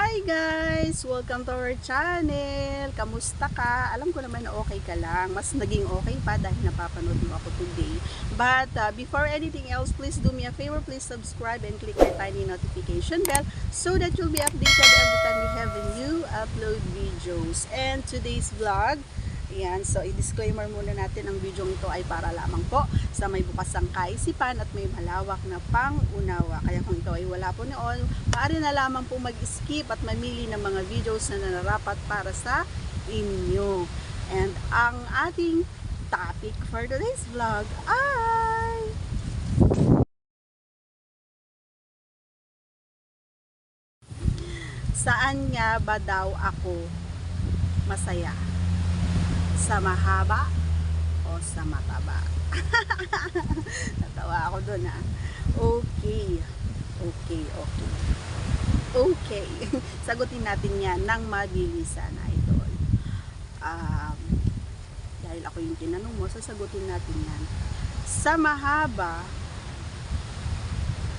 Hi guys! Welcome to our channel! Kamusta ka? Alam ko naman na okay ka lang. Mas naging okay pa dahil napapanood mo ako today. But before anything else, please do me a favor. Please subscribe and click my tiny notification bell so that you'll be updated every time we have a new upload videos. And today's vlog, ayan, so i-disclaimer muna natin, ang video ito ay para lamang po sa may bukasang kaisipan at may malawak na pang-unawa. Kaya kung ito ay wala po noon, maaari na lamang po mag-skip at mamili ng mga videos na nararapat para sa inyo. And ang ating topic for today's vlog ay saan nga ba daw ako masaya? Sa mahaba o sa mataba? Natawa ako dun ha. Okay. Sagutin natin yan ng mabilisan, idol. Dahil ako yung tinanong mo, sasagutin natin yan. Sa mahaba,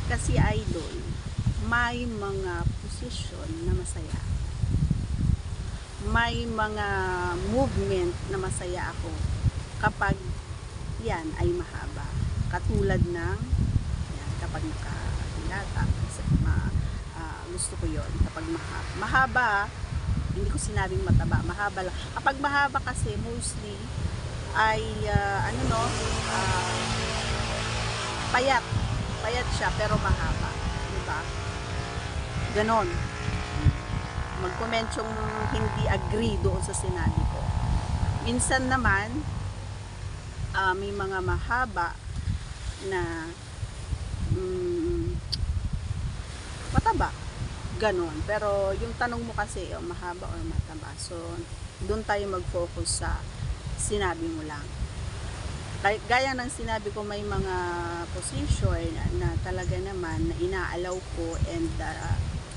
kasi idol, may mga posisyon na masaya. May mga movement na masaya ako kapag yan ay mahaba. Katulad ng yan, kapag nakadilata, gusto ko yon kapag mahaba. Hindi ko sinabing mataba, mahaba lang. Kapag mahaba kasi mostly ay payat siya pero mahaba, diba? Ganon. Mag-comment yung hindi agree doon sa sinabi ko. Minsan naman may mga mahaba na mataba, ganon. Pero yung tanong mo kasi mahaba o mataba, so doon tayo mag-focus sa sinabi mo lang. Gaya ng sinabi ko, may mga position na talaga naman na inaalaw ko, and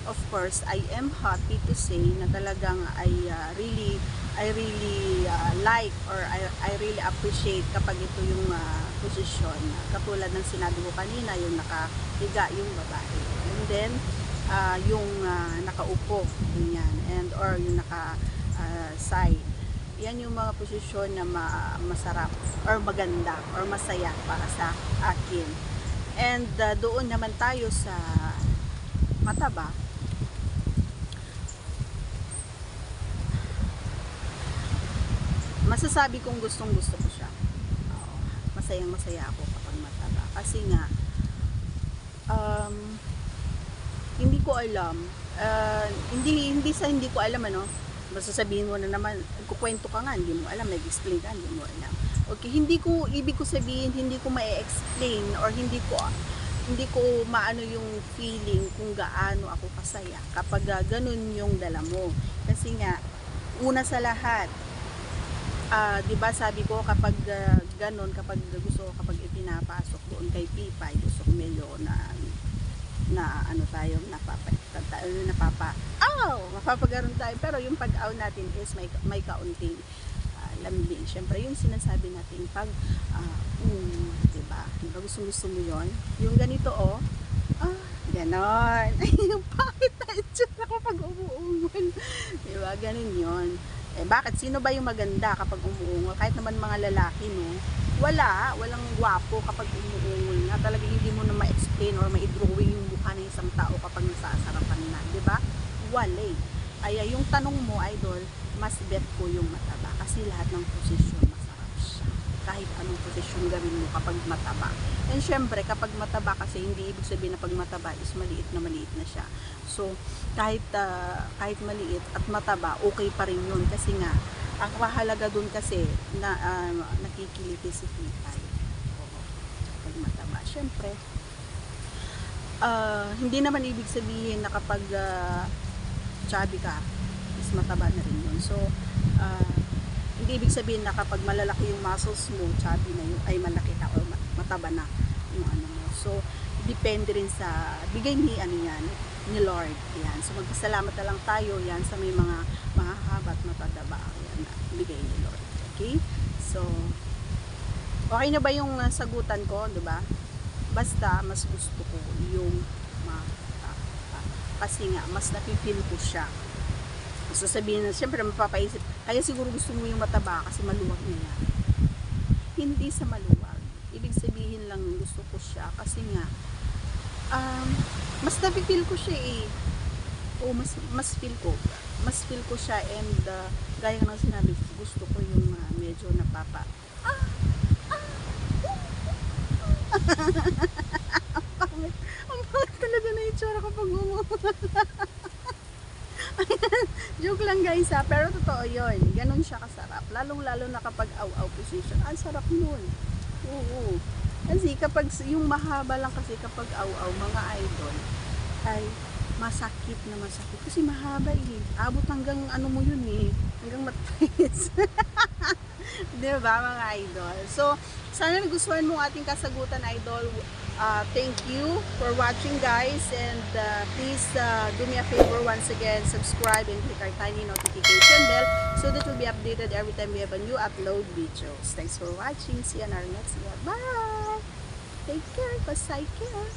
of course, I am happy to say na talagang I really like, or I really appreciate kapag ito yung posisyon. Katulad ng sinabi ko kanina, yung nakahiga yung babae. And then, yung nakaupo, ganyan. And, or yung naka-side. Yan yung mga posisyon na masarap, or maganda, or masaya para sa akin. And, doon naman tayo sa mataba. Masasabi kong gustong gusto ko siya. Masayang masaya ako kapag mataba. Kasi nga, hindi ko alam. Hindi ko alam, ano. Masasabihin mo na naman, kukwento ka nga, hindi mo alam, nag-explain ka, hindi mo alam. Okay, ibig ko sabihin, hindi ko ma-explain, or hindi ko maano yung feeling kung gaano ako kasaya kapag ganun yung dala mo. Kasi nga, una sa lahat, diba sabi ko, kapag ganun, kapag ipinapasok doon kay Pipay, gusto ko medyo mapapagaroon tayo, pero yung pag-aw natin is may kaunting lambing. Syempre yung sinasabi natin pag diba gusto mo yon, yung ganito ganon. Yung bakit na kapag umuungol, diba, ganon yon. Bakit? Sino ba yung maganda kapag umuungol? Kahit naman mga lalaki, no? Walang gwapo kapag umuungol na. Talaga hindi mo na ma-explain or ma-drawing yung mukha ng isang tao kapag nasasarapan na, diba? Wala. Ay, yung tanong mo, idol, mas bet ko yung mataba. Kasi lahat ng posisyon masarap siya. Kahit anong posisyon gawin mo kapag mataba. And syempre, kapag mataba kasi, hindi ibig sabihin na pag mataba is maliit na siya. So, kahit maliit at mataba, okay pa rin yun. Kasi nga, ang mahalaga dun kasi na nakikiliti si Pipay. Kapag mataba. Syempre, hindi naman ibig sabihin na kapag chubby ka, is mataba na rin yun. So, hindi ibig sabihin na kapag malalaki yung muscles mo, chubby na yun, ay malaki ka o mataba na yung ano mo. So, depende rin sa bigay ni Lord. Yan. So, magpasalamat na lang tayo yan sa may mga mahahaba at matadaba. Yan na bigay ni Lord. Okay? So, okay na ba yung sagutan ko, 'di ba? Basta mas gusto ko yung mataba. kasi nga, mas napipil ko siya. So sabihin na, syempre mapapaisip, kaya siguro gusto mo yung mataba kasi maluwag na yan. Hindi sa maluwag. Ibig sabihin lang gusto ko siya kasi nga, mas napipil ko siya eh. O mas feel ko siya and gaya ng sinabi ko, gusto ko yung medyo napapa ang pangit talaga na itsura kapag joke lang guys ha, pero totoo yun, ganun siya kasarap, lalong lalo na kapag aw-aw position, ang sarap nun. Oo, kasi kapag yung mahaba lang kasi kapag aw-aw mga idol ay masakit kasi mahaba eh, abot hanggang ano mo yun eh, hanggang matis. Diba mga idol? So sana nagustuhan mo ating kasagutan idol. Thank you for watching guys, and please do me a favor once again, subscribe and click our tiny notification bell so that you'll be updated every time we have a new upload videos. Thanks for watching, see you on our next vlog. Bye! Take care, pasay care!